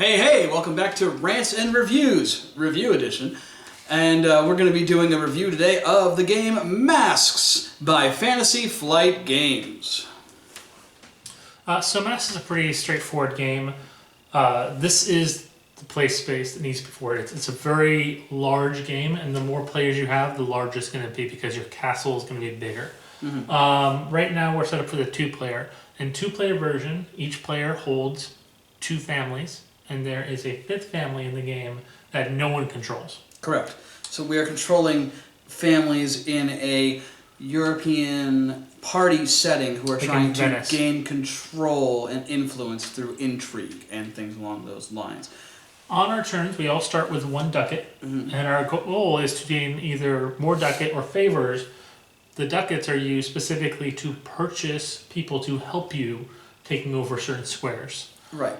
Hey, welcome back to Rants and Reviews, Review Edition. And we're going to be doing a review today of the game Masques by Fantasy Flight Games. So Masques is a pretty straightforward game. This is the play space that needs to be for it. It's a very large game, and the more players you have, the larger it's going to be because your castle is going to be bigger. Right now we're set up for the two-player. In two-player version, each player holds two families, and there is a fifth family in the game that no one controls. Correct. So we are controlling families in a European party setting who are trying to gain control and influence through intrigue and things along those lines. On our turns, we all start with one ducat, and our goal is to gain either more ducat or favors. The ducats are used specifically to purchase people to help you taking over certain squares. Right.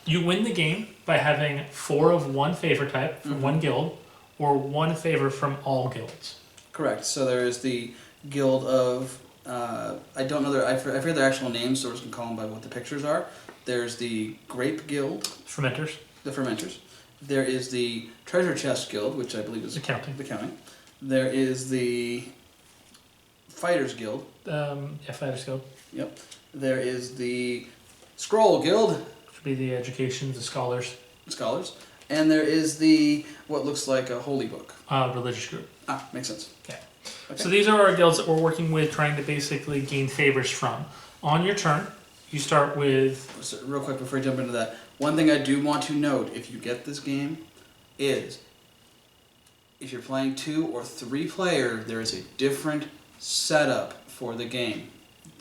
You win the game by having 4 of one favor type from one guild, or 1 favor from all guilds. Correct. So there is the guild of, I don't know, I forget their actual names, so we're just going to call them by what the pictures are. There's the Grape Guild. Fermenters. The Fermenters. There is the Treasure Chest Guild, which I believe is Accounting. The Counting. There is the Fighters Guild. Fighters Guild. Yep. There is the Scroll Guild. Which would be the education, the scholars. Scholars. And there is the, what looks like a holy book. Religious group. Ah, makes sense. Okay. So these are our guilds that we're working with, trying to basically gain favors from. On your turn, you start with... So real quick before I jump into that, one thing I do want to note, if you get this game, is if you're playing 2 or 3 player, there is a different setup for the game.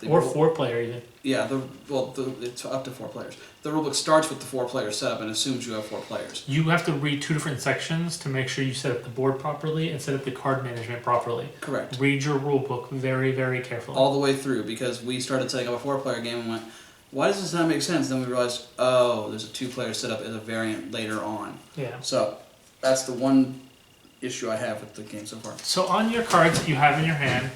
Or 4 player even. Yeah, it's up to 4 players. The rulebook starts with the 4 player setup and assumes you have 4 players. You have to read 2 different sections to make sure you set up the board properly and set up the card management properly. Correct. Read your rulebook very, very carefully. All the way through, because we started setting up a 4 player game and went, why does this not make sense? Then we realized, oh, there's a 2 player setup as a variant later on. Yeah. So that's the one issue I have with the game so far. So on your cards that you have in your hand,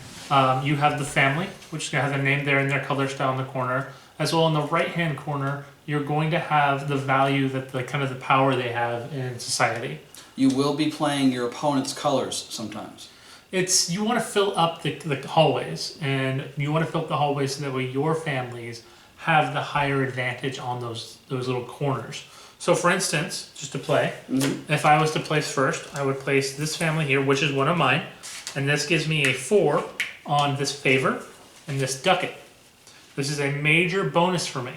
you have the family, which has their name there and their color style in the corner. As well in the right-hand corner, you're going to have the value that the kind of the power they have in society. You will be playing your opponent's colors sometimes. You want to fill up the hallways, and you want to fill up the hallways so that way your families have the higher advantage on those little corners. So for instance, just to play, if I was to place first, I would place this family here, which is one of mine, and this gives me a 4 on this favor and this ducat. This is a major bonus for me.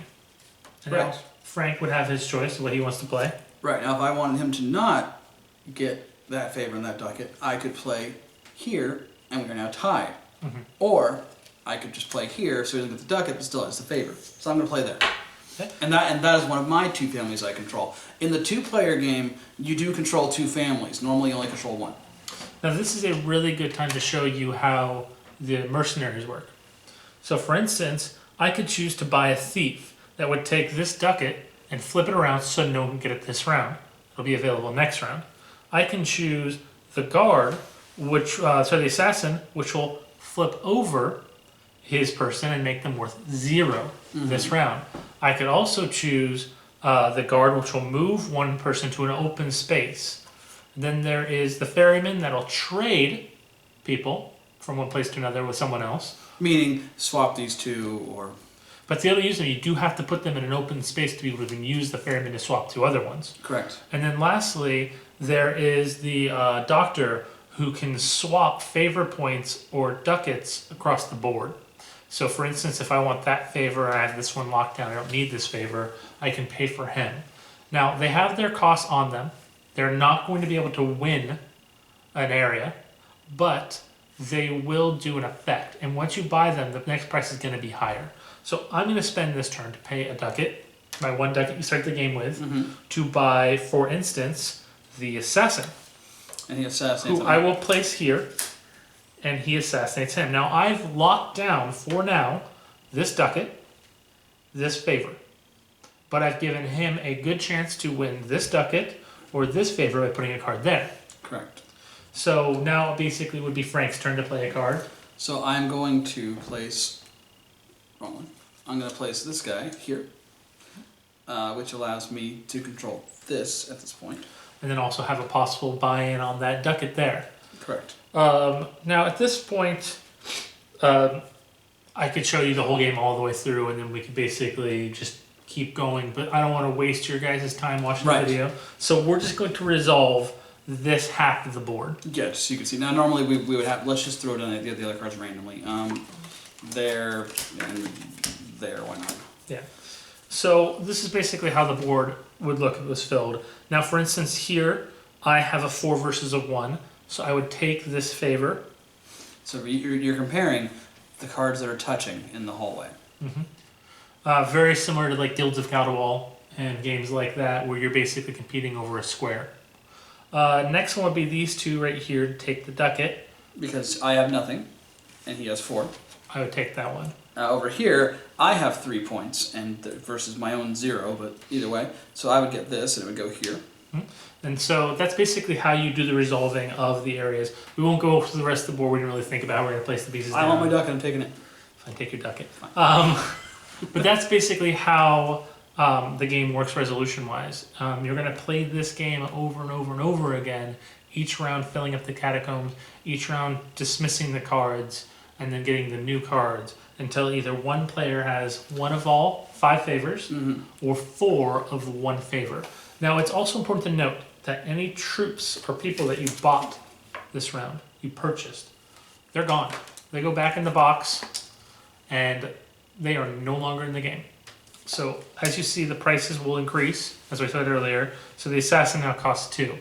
And right. now Frank would have his choice of what he wants to play. Right, now if I wanted him to not get that favor and that ducat, I could play here, and we're now tied. Or I could just play here, so he doesn't get the ducat, but still has the favor. So I'm going to play there. Okay. And that is one of my 2 families I control. In the 2-player game, you do control 2 families. Normally you only control 1. Now this is a really good time to show you how the mercenaries work. So for instance, I could choose to buy a thief that would take this ducat and flip it around so no one can get it this round. It'll be available next round. I can choose the guard, the assassin, which will flip over his person and make them worth 0 this round. I could also choose the guard, which will move one person to an open space. Then there is the ferryman that'll trade people from one place to another with someone else. Meaning swap these 2 or... But the other user, you do have to put them in an open space to be able to use the ferryman to swap to other ones. Correct. And then lastly, there is the doctor who can swap favor points or ducats across the board. So for instance, if I want that favor, I have this one locked down, I don't need this favor, I can pay for him. Now, they have their costs on them. They're not going to be able to win an area, but they will do an effect. And once you buy them, the next price is going to be higher. So I'm going to spend this turn to pay a ducat, my 1 ducat you start the game with, to buy, for instance, the assassin. And he assassinates him. Who I will place here, and he assassinates him. Now I've locked down, for now, this ducat, this favor. But I've given him a good chance to win this ducat or this favor by putting a card there. Correct. So now it basically would be Frank's turn to play a card. So I'm going to place... Wrong one. I'm going to place this guy here. which allows me to control this at this point. And then also have a possible buy-in on that ducat there. Correct. Now at this point, I could show you the whole game all the way through, and then we could basically just keep going. But I don't want to waste your guys' time watching the video, so we're just going to resolve this half of the board. Yeah, just so you can see. Now normally we would have. Let's just throw down the other cards randomly. There and there. Why not? Yeah. So this is basically how the board would look if it was filled. Now, for instance, here I have a 4 versus a 1, so I would take this favor. So you're comparing the cards that are touching in the hallway. Mm-hmm. Very similar to like Guilds of Caldwell and games like that, where you're basically competing over a square. Next one would be these two right here to take the ducat. Because I have nothing, and he has 4. I would take that one. Over here, I have 3 points and versus my own 0, but either way. So I would get this, and it would go here. And so that's basically how you do the resolving of the areas. We won't go through the rest of the board. We didn't really think about how we're going to place the pieces down. I want my ducat, I'm taking it. Fine, take your ducat. But that's basically how the game works resolution-wise. You're going to play this game over and over and over again, each round filling up the catacombs, each round dismissing the cards, and then getting the new cards until either one player has one of all 5 favors or 4 of the 1 favor. Now, it's also important to note that any troops or people that you bought this round, you purchased, they're gone. They go back in the box, and they are no longer in the game. So, as you see, the prices will increase, as I said earlier. So the assassin now costs 2.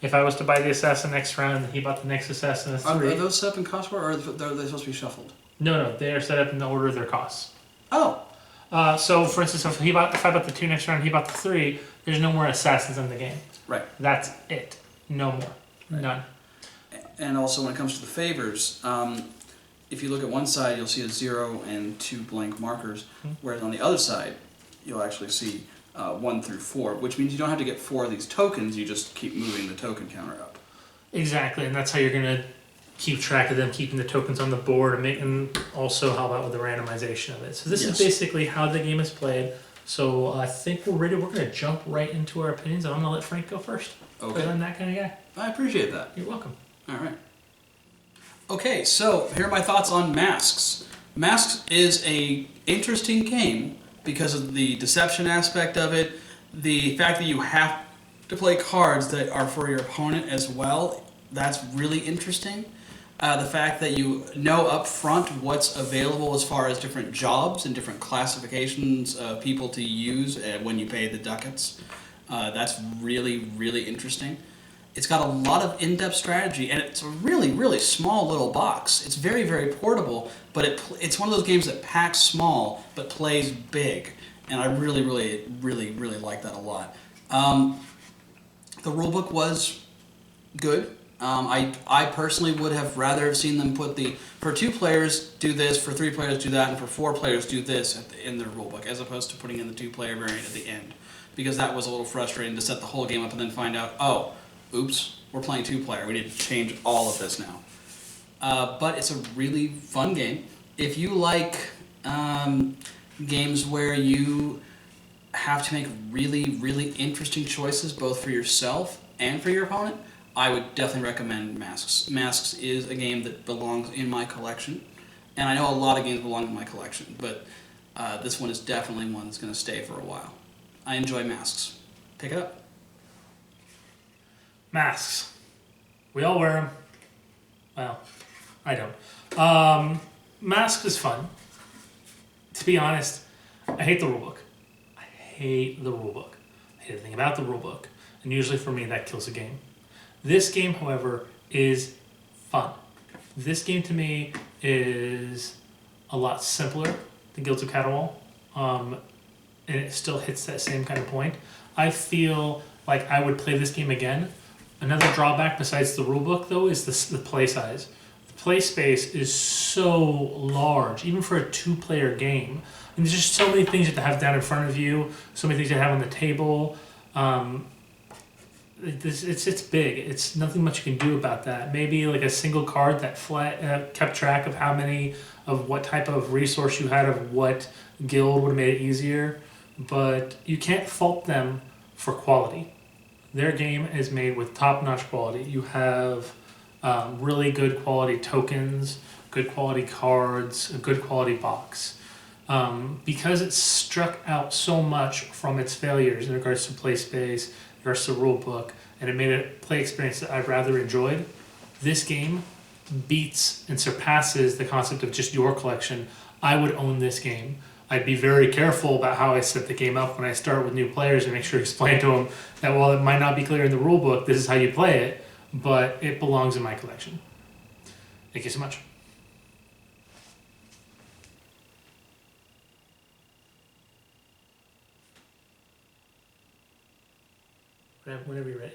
If I was to buy the assassin next round, and he bought the next assassin as 3. Are those set up in cost order, or are they supposed to be shuffled? No, they are set up in the order of their costs. Oh. So, for instance, if I bought the 2 next round, he bought the 3, there's no more assassins in the game. Right. That's it. No more. Right. None. And also, when it comes to the favors, if you look at one side, you'll see a 0 and 2 blank markers, whereas on the other side, you'll actually see 1 through 4, which means you don't have to get 4 of these tokens, you just keep moving the token counter up. Exactly, and that's how you're going to keep track of them, keeping the tokens on the board, and also how about with the randomization of it. So this is basically how the game is played. So I think we're ready. We're going to jump right into our opinions. I'm going to let Frank go first. Okay. Because I'm that kind of guy. I appreciate that. You're welcome. All right. Okay, so here are my thoughts on Masques. Masques is a interesting game because of the deception aspect of it, the fact that you have to play cards that are for your opponent as well. That's really interesting. The fact that you know up front what's available as far as different jobs and different classifications of people to use when you pay the ducats. That's really, really interesting. It's got a lot of in-depth strategy, and it's a really, really small little box. It's very, very portable, but it's one of those games that packs small but plays big, and I really, really, really, really like that a lot. The rulebook was good. I personally would have rather have seen them put for 2 players do this, for 3 players do that, and for 4 players do this in their rulebook, as opposed to putting in the 2-player variant at the end, because that was a little frustrating to set the whole game up and then find out, oh, oops, we're playing 2-player. We need to change all of this now. But it's a really fun game. If you like games where you have to make really, really interesting choices, both for yourself and for your opponent, I would definitely recommend Masques. Masques is a game that belongs in my collection, and I know a lot of games belong in my collection, but this one is definitely one that's going to stay for a while. I enjoy Masques. Pick it up. Masks. We all wear them. Well, I don't. Masks is fun. To be honest, I hate the rulebook. I hate the rulebook. I hate everything about the rulebook. And usually for me, that kills a game. This game, however, is fun. This game to me is a lot simpler than Guilds of Caldwell. And it still hits that same kind of point. I feel like I would play this game again. Another drawback besides the rulebook, though, is the play size. The play space is so large, even for a 2-player game. And there's just so many things you have to have down in front of you, so many things you have on the table. It's big. It's nothing much you can do about that. Maybe like a single card that kept track of what type of resource you had of what guild would have made it easier. but you can't fault them for quality. Their game is made with top-notch quality. You have really good quality tokens, good quality cards, a good quality box. Because it struck out so much from its failures in regards to play space, in regards to rule book, and it made a play experience that I rather enjoyed, this game beats and surpasses the concept of just your collection. I would own this game. I'd be very careful about how I set the game up when I start with new players and make sure to explain to them that while it might not be clear in the rule book, this is how you play it, but it belongs in my collection. Thank you so much. Whenever you're ready.